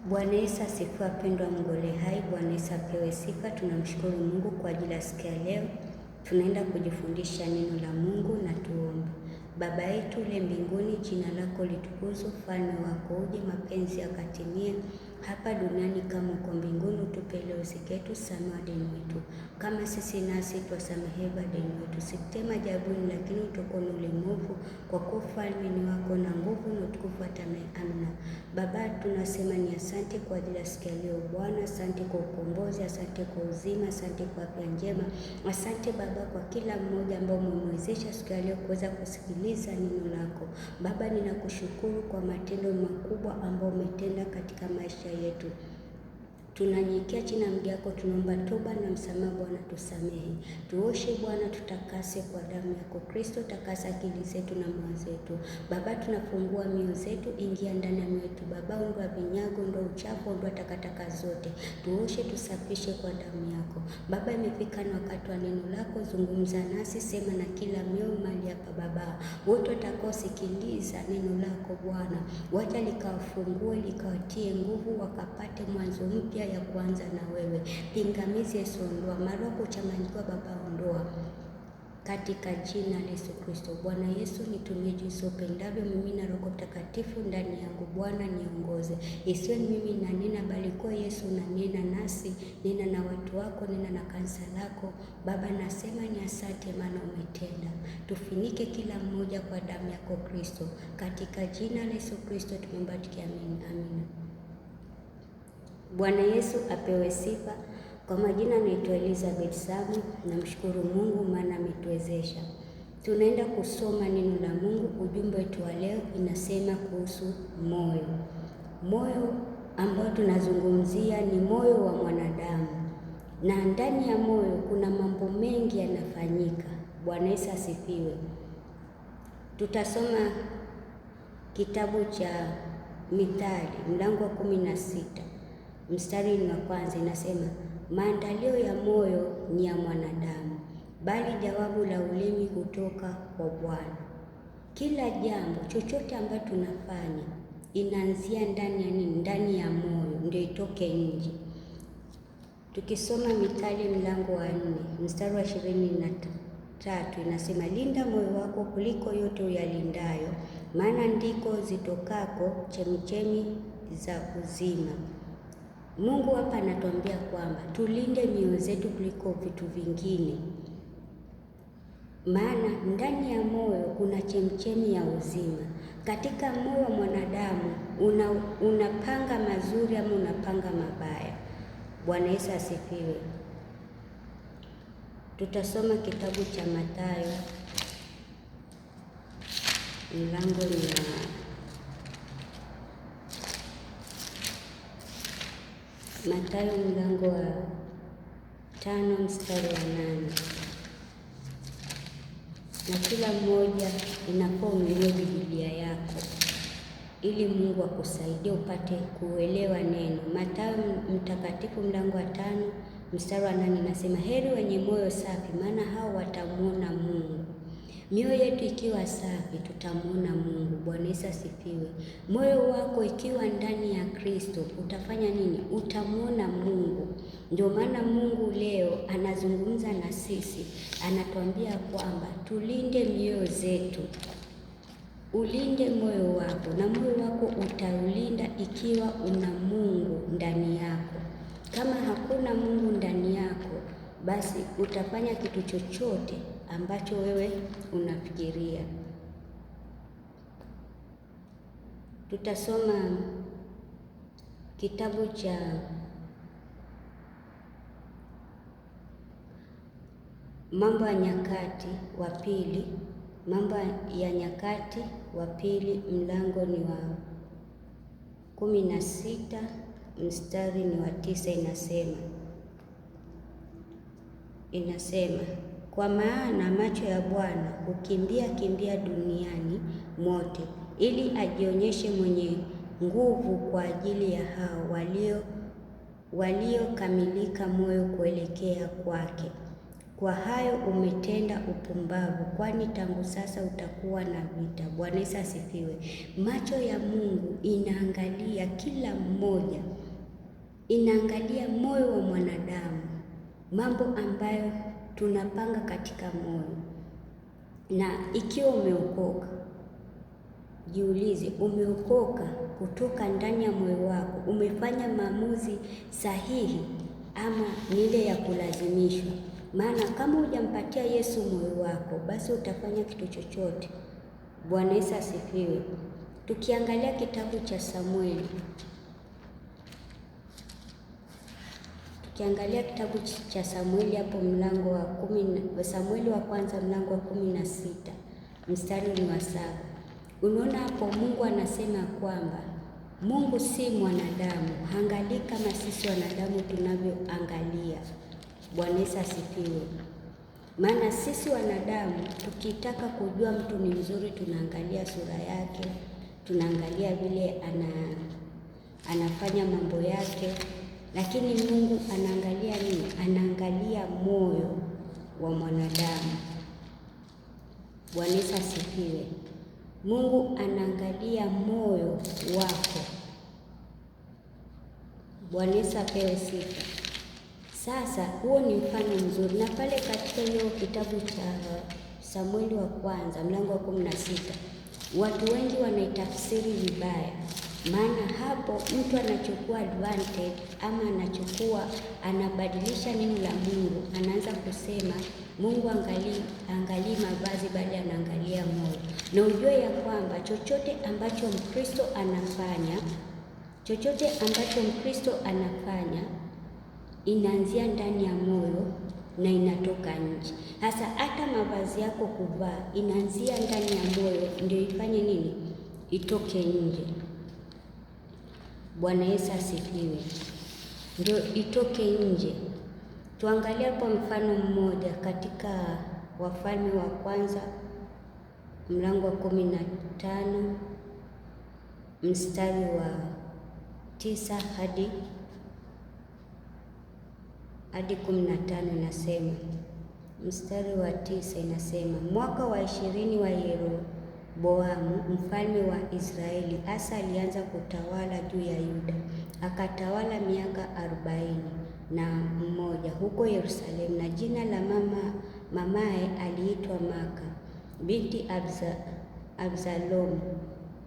Bwana Yesu asifiwe. Wapendwa Mngole Hai, Bwana Yesu apewe sifa. Tunamshukuru Mungu kwa ajili ya siku ya leo. Tunaenda kujifundisha neno la Mungu na tuombe. Baba yetu ule mbinguni, jina lako litukuzwe, ufalme wako uje, mapenzi yakatimie hapa duniani kama uko mbinguni. Utupe leo riziki yetu, samehe deni wetu kama sisi nasi twasamehe deni wetu, usitutie majaribuni, lakini utuokoe ule mwovu, kwa kuwa ufalme ni wako na nguvu na utukufu hata milele. Amina. Baba, tunasema ni asante kwa ajili ya siku ya leo Bwana. Asante kwa ukombozi, asante kwa uzima, asante kwa afya njema. Asante Baba kwa kila mmoja ambao umemwezesha siku ya leo kuweza kusikiliza neno lako. Baba, ninakushukuru kwa matendo makubwa ambayo umetenda katika maisha yetu. Tunanyenyekea chini ya miguu yako, tunaomba toba na msamaha. Bwana tusamehe, tuoshe Bwana, tutakase kwa damu yako Kristo, takasa akili zetu na mawazo yetu. Baba, tunafungua mioyo zetu, ingia ndani ya mioyo yetu Baba, ondoa vinyago, ondoa uchafu, ondoa takataka zote, tuoshe, tusafishe kwa damu yako Baba. Imefika na wakati wa neno lako, zungumza nasi, sema na kila mioyo mahali hapa Baba. Wote watakaosikiliza neno lako Bwana, wacha likawafungue, likawatie nguvu, wakapate mwanzo mpya ya kuanza na wewe. Pingamizi Yesu ondoa, maroko changanyikiwa Baba ondoa, katika jina la Yesu Kristo. Bwana Yesu, nitumie jinsi upendavyo, mimi na Roho Mtakatifu ndani yangu Bwana, niongoze. Isiwe mimi nanena, bali kwa Yesu nanena nasi, nena na watu wako, nena na kanisa lako Baba. Nasema ni asante, maana umetenda. Tufinike kila mmoja kwa damu yako Kristo, katika jina la Yesu Kristo tumeomba tukiamini, amina. Bwana Yesu apewe sifa. Kwa majina naitwa Elizabeth Samu. Namshukuru Mungu maana ametuwezesha. Tunaenda kusoma neno la Mungu. Ujumbe wetu wa leo inasema kuhusu moyo. Moyo ambao tunazungumzia ni moyo wa mwanadamu, na ndani ya moyo kuna mambo mengi yanafanyika. Bwana Yesu asifiwe. Tutasoma kitabu cha Mithali mlango wa 16 mstari wa kwanza. Inasema, maandalio ya moyo ni ya mwanadamu, bali jawabu la ulimi kutoka kwa Bwana. Kila jambo chochote ambacho tunafanya inaanzia ndani ya nini? Ndani ya moyo, ndio itoke nje. Tukisoma Mithali mlango wa 4 mstari wa 23 inasema, linda moyo wako kuliko yote uyalindayo, maana ndiko zitokako chemichemi za uzima. Mungu hapa anatuambia kwamba tulinde mioyo zetu kuliko vitu vingine, maana ndani ya moyo kuna chemchemi ya uzima. Katika moyo wa mwanadamu unapanga mazuri ama unapanga mabaya. Bwana Yesu asifiwe. Tutasoma kitabu cha Mathayo mlango Mathayo mlango wa 5 mstari wa 8. Na kila mmoja inapoumilio Biblia yako ili Mungu akusaidie upate kuelewa neno. Mathayo mtakatifu mlango wa 5 mstari wa 8 nasema, heri wenye moyo safi, maana hao watamuona Mungu. Mioyo yetu ikiwa safi tutamuona Mungu. Bwana Yesu asifiwe. Moyo wako ikiwa ndani ya Kristo utafanya nini? Utamuona Mungu. Ndio maana Mungu leo anazungumza na sisi, anatuambia kwamba tulinde mioyo zetu. Ulinde moyo wako, na moyo wako utaulinda ikiwa una Mungu ndani yako. Kama hakuna Mungu ndani yako, basi utafanya kitu chochote ambacho wewe unafikiria. Tutasoma kitabu cha Mambo ya Nyakati wa Pili, Mambo ya Nyakati wa Pili mlango ni wa 16 mstari ni wa 9. Inasema, kwa maana macho ya Bwana hukimbia duniani mote, ili ajionyeshe mwenye nguvu kwa ajili ya hao waliokamilika moyo kuelekea kwake. kwa hayo umetenda upumbavu, kwani tangu sasa utakuwa na vita. Bwana Yesu asifiwe. Macho ya Mungu inaangalia kila mmoja, inaangalia moyo wa mwanadamu, mambo ambayo tunapanga katika moyo. Na ikiwa umeokoka, jiulize, umeokoka kutoka ndani ya moyo wako? Umefanya maamuzi sahihi ama ni ile ya kulazimishwa? Maana kama hujampatia Yesu moyo wako, basi utafanya kitu chochote. Bwana Yesu asifiwe. Tukiangalia kitabu cha Samueli, tukiangalia kitabu cha Samueli hapo mlango wa 10, Samueli wa kwanza mlango wa 16 mstari ni wa 7. Unaona hapo Mungu anasema kwamba Mungu si mwanadamu, haangalii kama sisi wanadamu tunavyoangalia. Bwana Yesu asifiwe. Maana sisi wanadamu tukitaka kujua mtu ni mzuri, tunaangalia sura yake, tunaangalia vile anafanya mambo yake, lakini Mungu anaangalia nini? Anaangalia moyo wa mwanadamu. Bwana Yesu asifiwe. Mungu anaangalia moyo wako. Bwana Yesu apewe sifa. Sasa huo ni mfano mzuri, na pale katika hiyo kitabu cha Samueli wa kwanza mlango wa 16 watu wengi wanaitafsiri vibaya. Maana hapo mtu anachukua advantage ama anabadilisha neno la Mungu, anaanza kusema Mungu angalii mavazi bali anaangalia moyo. Na ujue ya kwamba chochote ambacho Mkristo anafanya inaanzia ndani ya moyo na inatoka nje. Hasa hata mavazi yako kuvaa inaanzia ndani ya moyo, ndio ifanye nini? Itoke nje. Bwana Yesu asifiwe. Ndio itoke nje. Tuangalie hapo mfano mmoja katika Wafalme wa kwanza mlango wa 15 mstari wa 9 hadi 15 inasema, mstari wa 9 inasema, mwaka wa 20 wa Yeroboamu mfalme wa Israeli, Asa alianza kutawala juu ya Yuda, akatawala miaka 41 huko Yerusalemu, na jina la mamaye aliitwa Maaka binti Absalomu.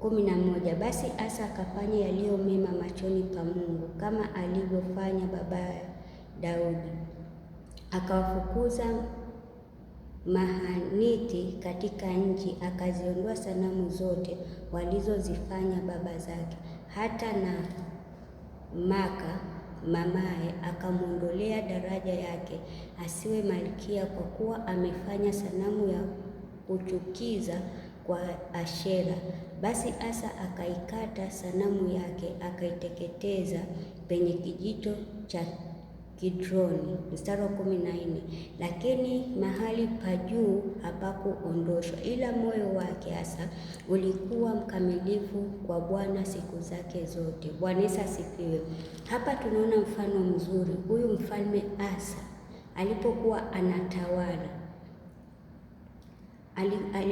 11. Basi Asa akafanya yaliyo mema machoni pa Mungu kama alivyofanya babaye Daudi. Akawafukuza Mahaniti katika nchi, akaziondoa sanamu zote walizozifanya baba zake. Hata na Maaka mamaye akamwondolea daraja yake asiwe malkia, kwa kuwa amefanya sanamu ya kuchukiza kwa Ashera. Basi Asa akaikata sanamu yake, akaiteketeza penye kijito cha Kidroni. Mstari wa 14. Lakini mahali pa juu hapakuondoshwa, ila moyo wake Asa ulikuwa mkamilifu kwa Bwana siku zake zote. Bwana Yesu asifiwe. Hapa tunaona mfano mzuri. Huyu mfalme Asa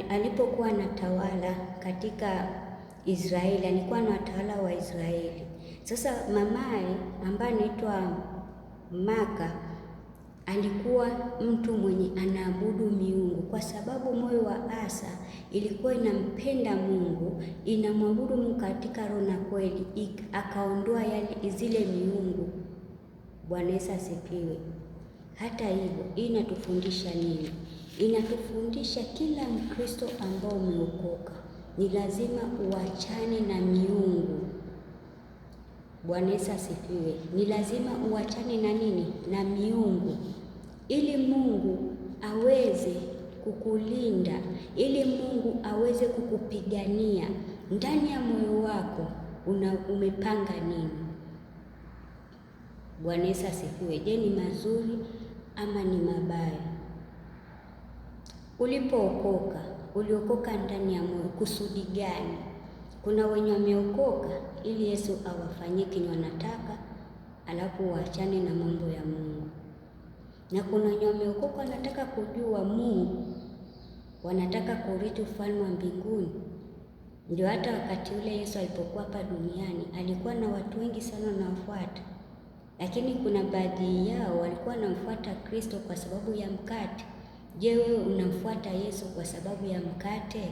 alipokuwa anatawala katika Israeli, alikuwa na watawala wa Israeli. Sasa mamaye ambaye anaitwa Maaka alikuwa mtu mwenye anaabudu miungu, kwa sababu moyo wa Asa ilikuwa inampenda Mungu, inamwabudu Mungu katika roho na kweli, akaondoa zile miungu. Bwana Yesu asifiwe. Hata hivyo, hii inatufundisha nini? Inatufundisha kila Mkristo ambao umeokoka ni lazima uachane na miungu. Bwana Yesu asifiwe. Ni lazima uachane na nini? Na miungu, ili Mungu aweze kukulinda, ili Mungu aweze kukupigania. Ndani ya moyo wako umepanga nini? Bwana Yesu asifiwe. Je, ni mazuri ama ni mabaya? Ulipookoka, uliokoka ndani ya moyo kusudi gani? Kuna wenye wameokoka ili Yesu awafanyie kenye wanataka, alafu waachane na mambo ya Mungu. na kuna wenye wameokoka wanataka kujua Mungu, wanataka kurithi ufalme wa mbinguni. Ndio hata wakati ule Yesu alipokuwa hapa duniani alikuwa na watu wengi sana wanaofuata, lakini kuna baadhi yao walikuwa wanamfuata Kristo kwa sababu ya mkate. Je, wewe unamfuata Yesu kwa sababu ya mkate?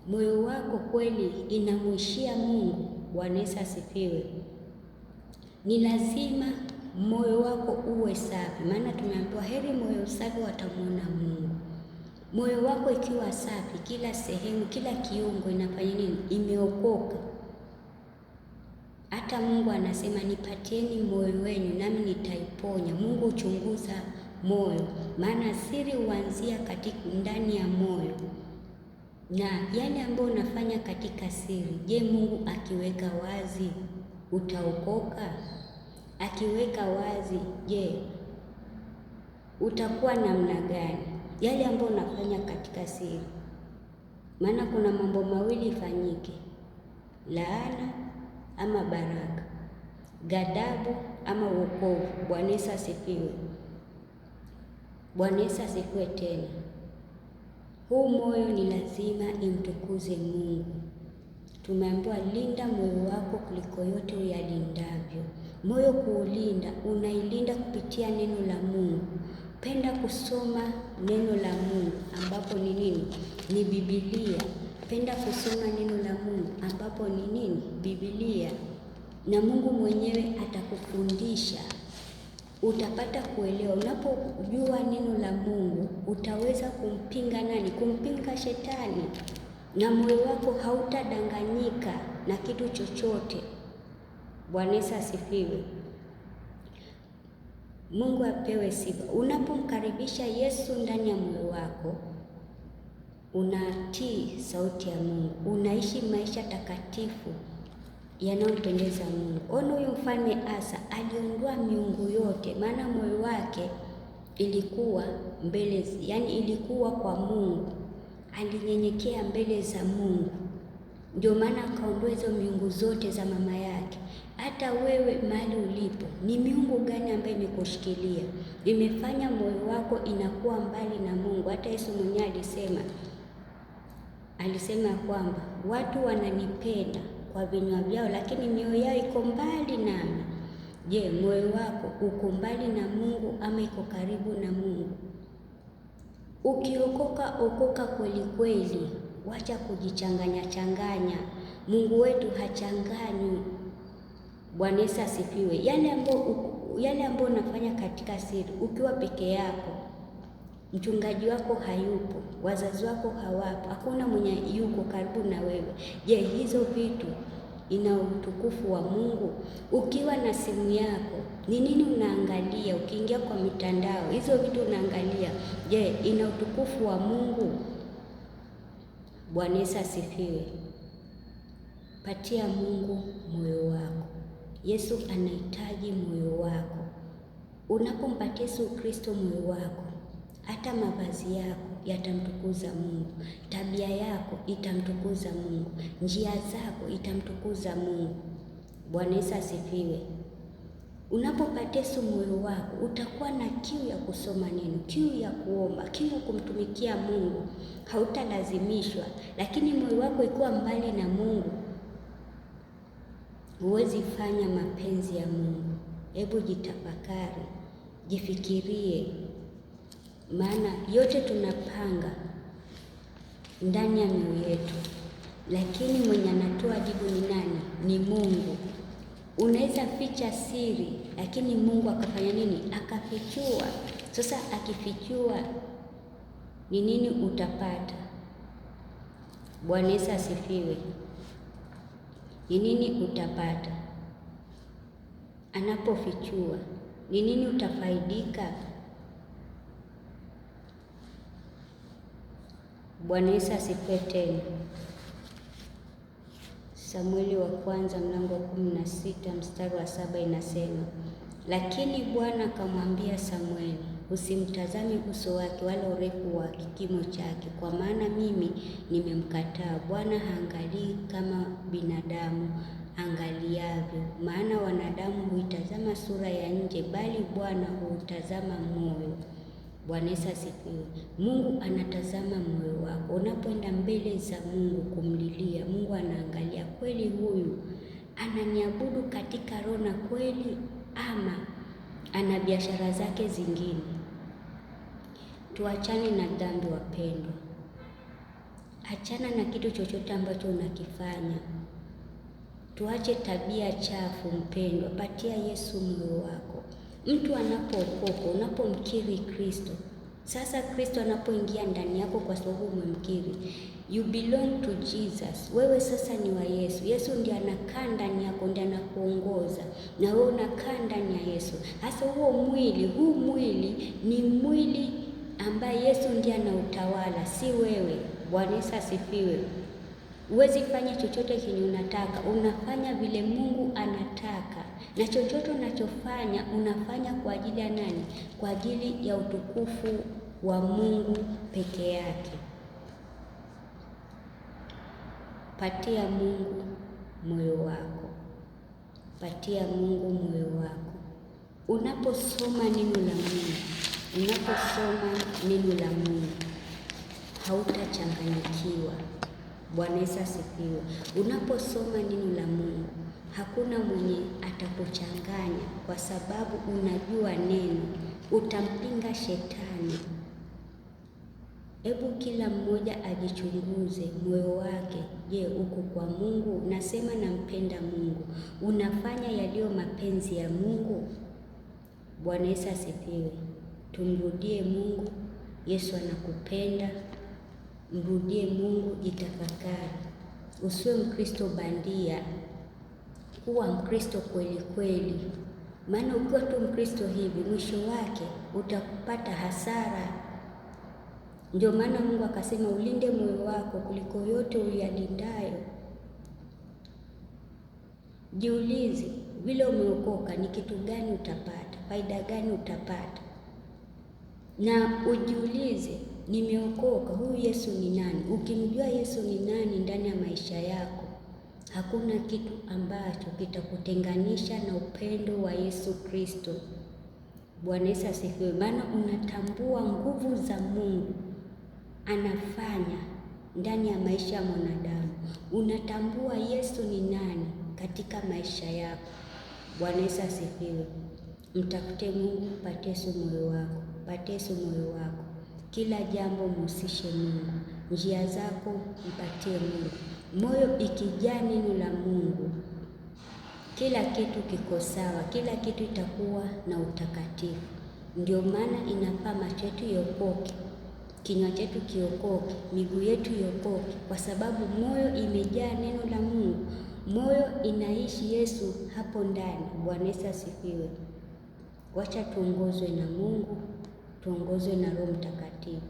Moyo wako kweli inamwishia Mungu? Bwana Yesu asifiwe. Ni lazima moyo wako uwe safi, maana tumeambiwa heri moyo safi watamwona Mungu. Moyo wako ikiwa safi, kila sehemu, kila kiungo inafanya nini? Imeokoka. Hata Mungu anasema nipatieni moyo wenu nami nitaiponya. Mungu uchunguza moyo, maana siri huanzia katika ndani ya moyo. Na yale ambayo unafanya katika siri, je, Mungu akiweka wazi utaokoka? Akiweka wazi, je, utakuwa namna gani? Yale ambayo unafanya katika siri, maana kuna mambo mawili ifanyike: laana ama baraka, ghadhabu ama wokovu. Bwana Yesu asifiwe. Bwana Yesu asifiwe tena. Huu moyo ni lazima imtukuze Mungu. Tumeambiwa linda moyo wako kuliko yote uyalindavyo. Moyo kuulinda, unailinda kupitia neno la Mungu. Penda kusoma neno la Mungu ambapo ni nini? Ni Biblia. Penda kusoma neno la Mungu ambapo ni nini? Biblia. Na Mungu mwenyewe atakufundisha, utapata kuelewa. Unapojua neno la Mungu utaweza kumpinga nani? Kumpinga shetani, na moyo wako hautadanganyika na kitu chochote. Bwana Yesu asifiwe. Mungu apewe sifa. Unapomkaribisha Yesu ndani ya moyo wako, unatii sauti ya Mungu, unaishi maisha takatifu yanayompendeza Mungu. Ona huyu mfalme Asa aliondoa miungu yote, maana moyo wake ilikuwa mbele, yani ilikuwa kwa Mungu, alinyenyekea mbele za Mungu. Ndio maana akaondoa hizo miungu zote za mama yake. Hata wewe mahali ulipo, ni miungu gani ambayo imekushikilia, imefanya moyo wako inakuwa mbali na Mungu? Hata Yesu mwenyewe alisema kwamba watu wananipenda kwa vinywa vyao, lakini mioyo yao iko mbali nami. Je, moyo wako uko mbali na Mungu ama iko karibu na Mungu? Ukiokoka, okoka kweli kweli, wacha kujichanganya changanya. Mungu wetu hachanganywi. Bwana Yesu asifiwe. Yale ambayo unafanya katika siri, ukiwa peke yako, mchungaji wako hayupo, wazazi wako hawapo, hakuna mwenye yuko karibu na wewe, je, hizo vitu ina utukufu wa Mungu? Ukiwa na simu yako, ni nini unaangalia? Ukiingia kwa mitandao, hizo vitu unaangalia, je, ina utukufu wa Mungu? Bwana Yesu asifiwe. Patia Mungu moyo wako. Yesu anahitaji moyo wako. Unapompatia Yesu Kristo moyo wako, hata mavazi yako yatamtukuza Mungu, tabia yako itamtukuza Mungu, njia zako itamtukuza Mungu. Bwana Yesu asifiwe. Unapopatia Yesu moyo wako, utakuwa na kiu ya kusoma neno, kiu ya kuomba, kiu ya kumtumikia Mungu. Hautalazimishwa. Lakini moyo wako ikiwa mbali na Mungu, huwezi fanya mapenzi ya Mungu. Hebu jitafakari, jifikirie, maana yote tunapanga ndani ya mioyo yetu, lakini mwenye anatoa jibu ni nani? Ni Mungu. Unaweza ficha siri, lakini Mungu akafanya nini? Akafichua. Sasa akifichua, ni nini utapata? Bwana Yesu asifiwe. Ni nini utapata anapofichua? Ni nini utafaidika? Bwana Yesu asifiwe tena. Samueli wa kwanza mlango wa 16 mstari wa 7 inasema, lakini Bwana akamwambia Samueli, usimtazame uso wake wala urefu wa kimo chake, kwa maana mimi nimemkataa. Bwana haangalii kama binadamu angalia. waambiavyo, maana wanadamu huitazama sura ya nje, bali Bwana huutazama moyo. Bwana Yesu asifiwe. Mungu anatazama moyo wako. Unapoenda mbele za Mungu kumlilia, Mungu anaangalia kweli huyu ananiabudu katika roho na kweli, ama ana biashara zake zingine. Tuachane na dhambi wapendwa. Achana na kitu chochote ambacho unakifanya. Tuache tabia chafu mpendwa. Patia Yesu moyo wako. Mtu anapookoka, unapomkiri Kristo, sasa Kristo anapoingia ndani yako kwa sababu umemkiri, you belong to Jesus. Wewe sasa ni wa Yesu. Yesu ndiye anakaa ndani yako, ndiye anakuongoza, na wewe unakaa ndani ya Yesu. Hasa huu mwili ni mwili ambaye Yesu ndiye anautawala, si wewe. Bwana Yesu asifiwe. Huwezi fanya chochote kenye unataka, unafanya vile Mungu anataka, na chochote unachofanya unafanya kwa ajili ya nani? Kwa ajili ya utukufu wa Mungu peke yake. Patia Mungu moyo wako, patia Mungu moyo wako. Unaposoma neno la Mungu, hautachanganyikiwa. Bwana Yesu asifiwe. Unaposoma neno la Mungu, hakuna mwenye atakuchanganya, kwa sababu unajua neno, utampinga shetani. Hebu kila mmoja ajichunguze moyo wake. Je, uko kwa Mungu? Nasema nampenda Mungu. Unafanya yaliyo mapenzi ya Mungu? Bwana Yesu asifiwe. Tumrudie Mungu. Yesu anakupenda. Mrudie Mungu, jitafakari. Usiwe Mkristo bandia, kuwa Mkristo kweli kweli. Maana ukiwa tu Mkristo hivi, mwisho wake utakupata hasara. Ndio maana Mungu akasema ulinde moyo wako kuliko yote uyalindayo. Jiulize, vile umeokoka ni kitu gani utapata? Faida gani utapata? Na ujiulize, nimeokoka, huyu Yesu ni nani? Ukimjua Yesu ni nani ndani ya maisha yako, hakuna kitu ambacho kitakutenganisha na upendo wa Yesu Kristo. Bwana Yesu asifiwe. Maana unatambua nguvu za Mungu anafanya ndani ya maisha ya mwanadamu. Unatambua Yesu ni nani katika maisha yako. Bwana Yesu asifiwe. Mtafute Mungu, patie Yesu moyo wako, patie Yesu moyo wako. Kila jambo mhusishe Mungu, njia zako mpatie Mungu. Moyo ikijaa neno la Mungu, kila kitu kiko sawa, kila kitu itakuwa na utakatifu. Ndio maana inafaa macho yetu yokoke, kinywa chetu kiokoke, miguu yetu yokoke, kwa sababu moyo imejaa neno la Mungu. Moyo inaishi Yesu hapo ndani. Bwana Yesu asifiwe. Wacha tuongozwe na Mungu, tuongozwe na Roho Mtakatifu.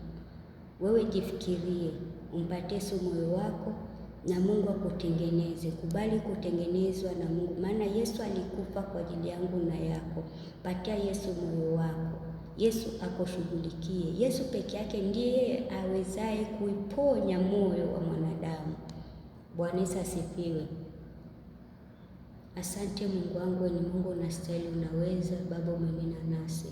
Wewe jifikirie, umpatie Yesu moyo wako na Mungu akutengeneze. Kubali kutengenezwa na Mungu, maana Yesu alikufa kwa ajili yangu na yako. Patia Yesu moyo wako. Yesu akushughulikie. Yesu peke yake ndiye awezaye kuiponya moyo wa mwanadamu. Bwana Yesu asifiwe. Asante Mungu wangu, ni Mungu unastahili, unaweza. Baba, umenena nasi.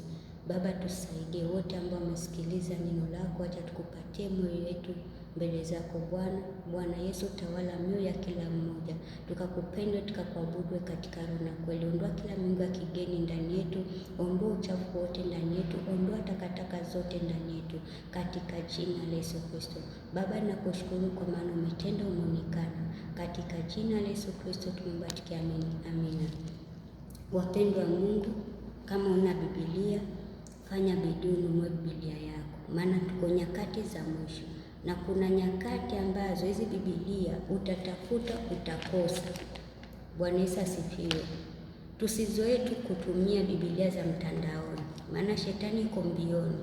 Baba, tusaidie wote ambao wamesikiliza neno lako. Acha tukupatie moyo wetu mbele zako Bwana. Bwana Yesu, tawala mioyo ya kila mmoja, tukakupenda, tukakuabudu katika roho na kweli. Ondoa kila miungu ya kigeni ndani yetu, ondoa uchafu wote ndani yetu, ondoa takataka zote ndani yetu, katika jina la Yesu Kristo. Baba, nakushukuru kwa maana umetenda, umeonekana. Katika jina la Yesu Kristo tumebarikiwa, amina. Wapendwa wa Mungu, kama una Biblia, fanya bidii ununue Biblia yako, maana tuko nyakati za mwisho, na kuna nyakati ambazo hizi Biblia utatafuta utakosa. Bwana Yesu asifiwe. Tusizoe tu kutumia Biblia za mtandaoni, maana shetani iko mbioni.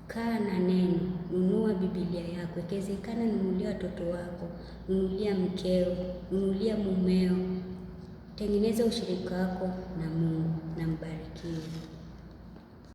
Kaa na neno, nunua Biblia yako. Ikiwezekana nunulia watoto wako, nunulia mkeo, nunulia mumeo. Tengeneza ushirika wako na Mungu, na mbarikiwe.